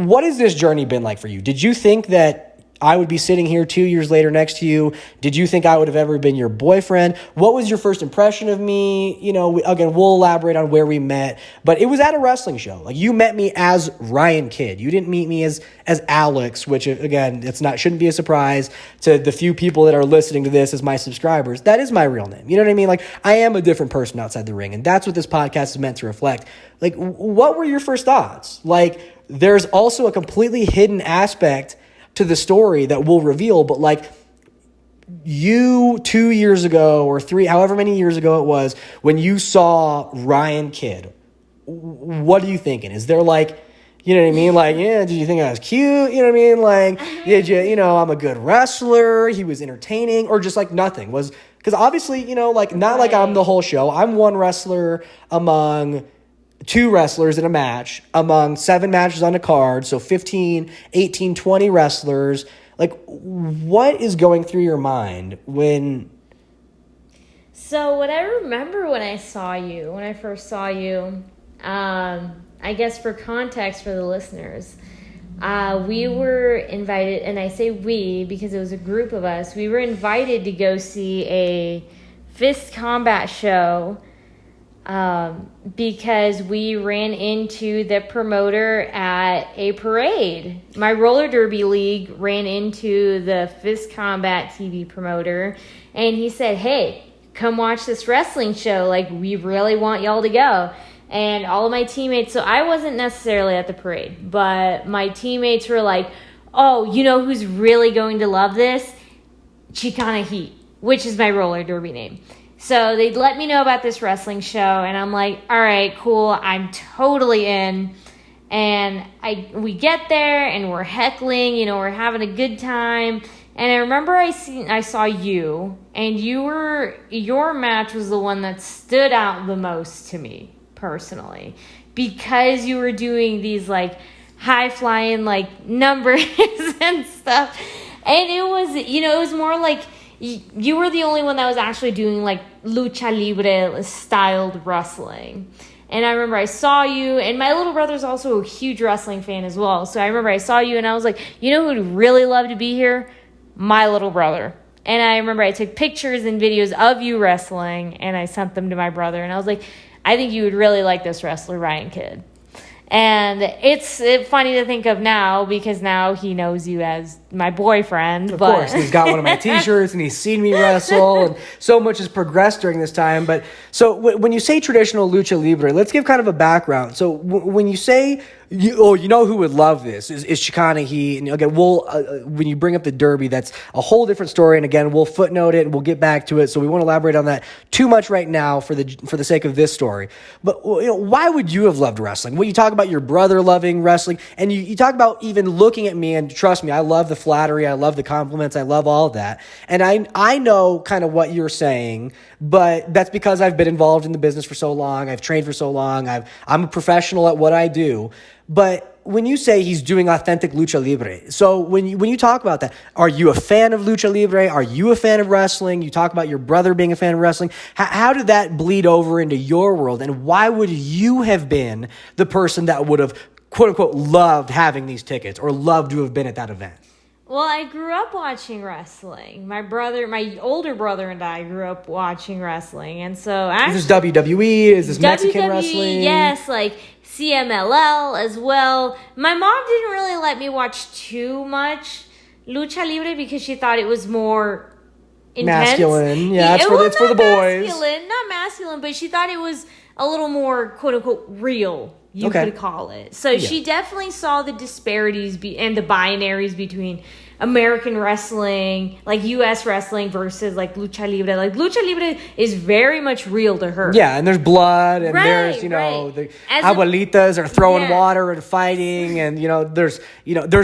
what has this journey been like for you? Did you think that I would be sitting here 2 years later next to you? Did you think I would have ever been your boyfriend? What was your first impression of me? Again, we'll elaborate on where we met, but it was at a wrestling show. Like, you met me as Ryan Kidd. You didn't meet me as Alex, which, again, shouldn't be a surprise to the few people that are listening to this as my subscribers. That is my real name. You know what I mean? Like, I am a different person outside the ring, and that's what this podcast is meant to reflect. Like, what were your first thoughts? Like, there's also a completely hidden aspect to the story that we'll reveal, but like, you 2 years ago or three, however many years ago it was, when you saw Ryan Kidd, what are you thinking? Is there like, you know what I mean? Like, yeah, did you think I was cute? You know what I mean? Like, did you, I'm a good wrestler, he was entertaining, or just like nothing? Because obviously, like, not like I'm the whole show. I'm one wrestler among 2 wrestlers in a match, among 7 matches on a card, so 15, 18, 20 wrestlers. Like, what is going through your mind when... So what I remember when I first saw you, I guess for context for the listeners, we were invited, and I say we because it was a group of us, we were invited to go see a fist combat show because we ran into the promoter at a parade. My roller derby league ran into the Fist Combat TV promoter, and he said, hey, come watch this wrestling show. Like, we really want y'all to go. And all of my teammates, so I wasn't necessarily at the parade, but my teammates were like, oh, you know who's really going to love this? Chicana Heat, which is my roller derby name. So they'd let me know about this wrestling show, and I'm like, all right, cool, I'm totally in. And we get there, and we're heckling, we're having a good time. And I remember I saw you, and your match was the one that stood out the most to me, personally. Because you were doing these, like, high-flying, like, numbers and stuff. And it was more like... You were the only one that was actually doing, like, lucha libre styled wrestling. And I remember I saw you, and my little brother's also a huge wrestling fan as well. So I remember I saw you, and I was like, you know who'd really love to be here? My little brother. And I remember I took pictures and videos of you wrestling, and I sent them to my brother. And I was like, I think you would really like this wrestler, Ryan Kidd. And it's funny to think of now, because now he knows you as my boyfriend. Of course, he's got one of my T-shirts, and he's seen me wrestle, and so much has progressed during this time. But so when you say traditional lucha libre, let's give kind of a background. So when you say, you know who would love this is Chicana Heat, and again, when you bring up the derby, that's a whole different story. And again, we'll footnote it and we'll get back to it. So we won't elaborate on that too much right now for the sake of this story. But why would you have loved wrestling? When you talk about your brother loving wrestling, and you talk about even looking at me, and trust me, I love the flattery, I love the compliments, I love all of that. And I know kind of what you're saying, but that's because I've been involved in the business for so long, I've trained for so long, I'm a professional at what I do. But when you say he's doing authentic lucha libre, so when you talk about that, are you a fan of lucha libre? Are you a fan of wrestling? You talk about your brother being a fan of wrestling. How did that bleed over into your world? And why would you have been the person that would have, quote unquote, loved having these tickets or loved to have been at that event? Well, I grew up watching wrestling. My older brother and I grew up watching wrestling. And so actually... Is this WWE? Is this Mexican wrestling? Yes, like CMLL as well. My mom didn't really let me watch too much lucha libre because she thought it was more intense. Masculine. Yeah, it's for the boys. Not masculine, but she thought it was a little more, quote unquote, real. You could call it. So she definitely saw the disparities and the binaries between American wrestling, like U.S. wrestling versus like lucha libre. Like lucha libre is very much real to her. Yeah, and there's blood, and there's the abuelitas are throwing water and fighting, and there's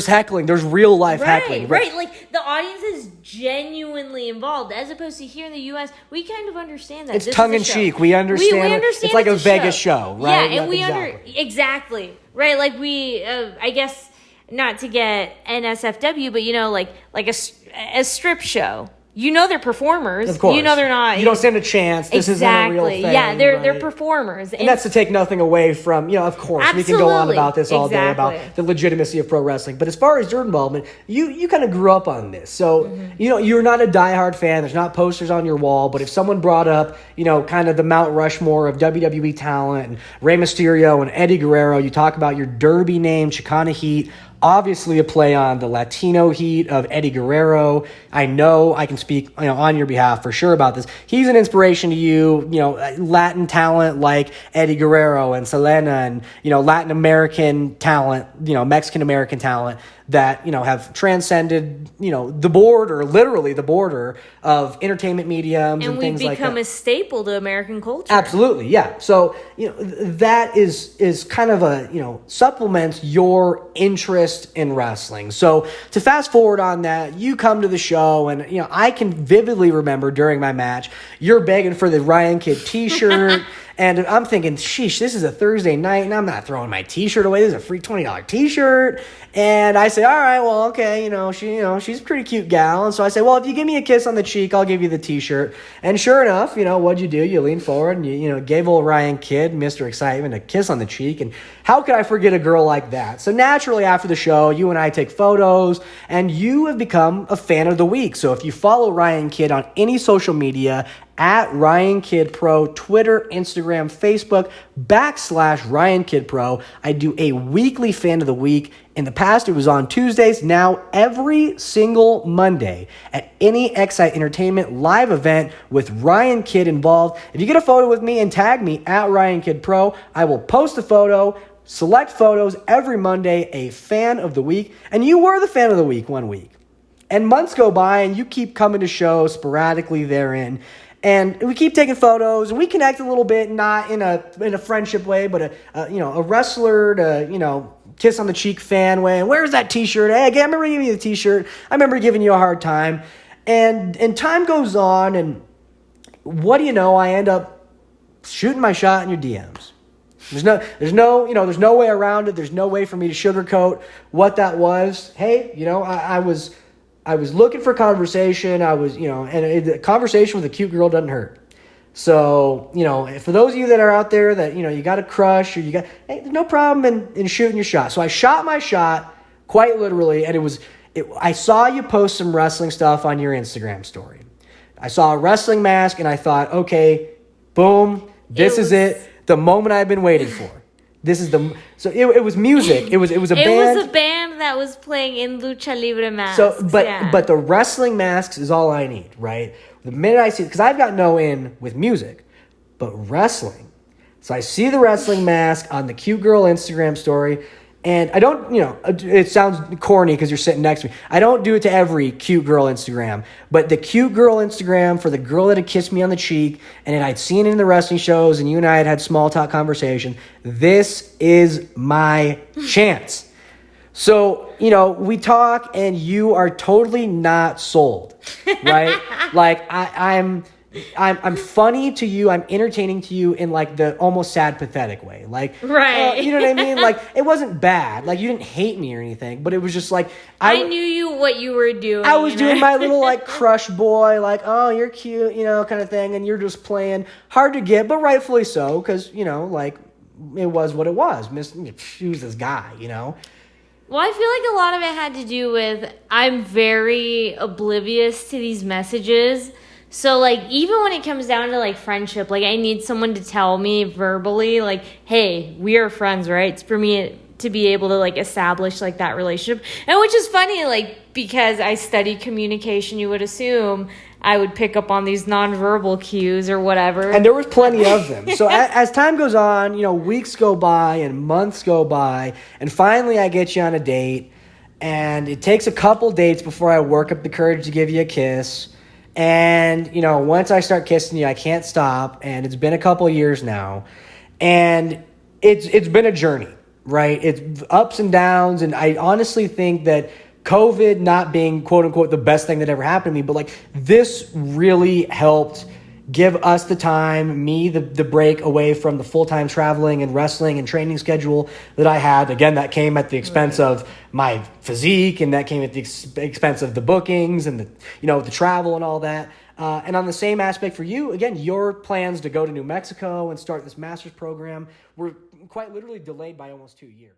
heckling, there's real life heckling. Right. Like the audience is genuinely involved, as opposed to here in the U.S. We kind of understand that it's tongue in cheek. We understand. We understand it's like a Vegas show, right? Yeah, and exactly right. Like we, I guess. Not to get NSFW, but like a strip show. you know they're performers. Of course. You know they're not. You don't stand a chance. This isn't a real thing. Yeah, they're right? performers. And that's to take nothing away from, of course, we can go on about this all day about the legitimacy of pro wrestling. But as far as your involvement, you kind of grew up on this. So, you're not a diehard fan. There's not posters on your wall. But if someone brought up, kind of the Mount Rushmore of WWE talent and Rey Mysterio and Eddie Guerrero, you talk about your Derby name, Chicana Heat, obviously a play on the Latino heat of Eddie Guerrero. I know I can speak on your behalf for sure about this. He's an inspiration to you, Latin talent like Eddie Guerrero and Selena and, Latin American talent, Mexican American talent that, have transcended, the border, literally the border of entertainment mediums and things like that. And we've become a staple to American culture. Absolutely, yeah. So, that is kind of a, supplements your interest in wrestling. So, to fast forward on that, you come to the show and, I can vividly remember during my match, you're begging for the Ryan Kidd t-shirt. And I'm thinking, sheesh, this is a Thursday night, and I'm not throwing my t-shirt away. This is a free $20 t-shirt. And I say, all right, well, okay, she's a pretty cute gal. And so I say, well, if you give me a kiss on the cheek, I'll give you the t-shirt. And sure enough, what'd you do? You lean forward and you gave old Ryan Kidd, Mr. Excitement, a kiss on the cheek. And how could I forget a girl like that? So naturally, after the show, you and I take photos, and you have become a fan of the week. So if you follow Ryan Kidd on any social media, at Ryan Kidd Pro, Twitter, Instagram, Facebook, /Ryan Kidd Pro. I do a weekly fan of the week. In the past, it was on Tuesdays. Now, every single Monday at any XSite Entertainment live event with Ryan Kidd involved. If you get a photo with me and tag me at Ryan Kidd Pro, I will post a photo, select photos every Monday, a fan of the week. And you were the fan of the week one week. And months go by, and you keep coming to shows sporadically therein. And we keep taking photos, and we connect a little bit, not in a friendship way, but a wrestler to kiss on the cheek fan way. And where's that t-shirt? Hey, I remember giving you the t-shirt. I remember giving you a hard time. And time goes on, and what do you know? I end up shooting my shot in your DMs. There's no way around it. There's no way for me to sugarcoat what that was. Hey, I was looking for conversation. And a conversation with a cute girl doesn't hurt. So, for those of you that are out there that, you got a crush or hey, there's no problem in shooting your shot. So I shot my shot quite literally. And I saw you post some wrestling stuff on your Instagram story. I saw a wrestling mask and I thought, okay, boom, this is it. The moment I've been waiting for. It was music. It was a band. It was a band that was playing in Lucha Libre masks. But the wrestling masks is all I need, right? The minute I see, because I've got no in with music, but wrestling. So I see the wrestling mask on the cute girl Instagram story, and I don't, it sounds corny because you're sitting next to me. I don't do it to every cute girl Instagram, but the cute girl Instagram for the girl that had kissed me on the cheek, and then I'd seen it in the wrestling shows, and you and I had small talk conversation. This is my chance. So, we talk, and you are totally not sold, right? Like, I'm funny to you. I'm entertaining to you in like the almost sad, pathetic way. Like, right. You know what I mean? Like, it wasn't bad. Like, you didn't hate me or anything, but it was just like, I knew what you were doing. I was doing my little like crush boy, like, oh, you're cute, kind of thing. And you're just playing hard to get, but rightfully so. Cause like it was what it was. She was this guy, Well, I feel like a lot of it had to do with I'm very oblivious to these messages. So, like, even when it comes down to, like, friendship, like, I need someone to tell me verbally, like, hey, we are friends, right? It's for me to be able to, like, establish, like, that relationship. And which is funny, like, because I studied communication, you would assume I would pick up on these nonverbal cues or whatever. And there was plenty of them. So as time goes on, weeks go by and months go by, and finally I get you on a date, and it takes a couple dates before I work up the courage to give you a kiss. And, once I start kissing you, I can't stop. And it's been a couple of years now. And it's been a journey, right? It's ups and downs. And I honestly think that COVID not being, quote unquote, the best thing that ever happened to me, but like this really helped give us the time, me the break away from the full-time traveling and wrestling and training schedule that I had. Again, that came at the expense of my physique, and that came at the expense of the bookings and the travel and all that. And on the same aspect for you, again, your plans to go to New Mexico and start this master's program were quite literally delayed by almost 2 years.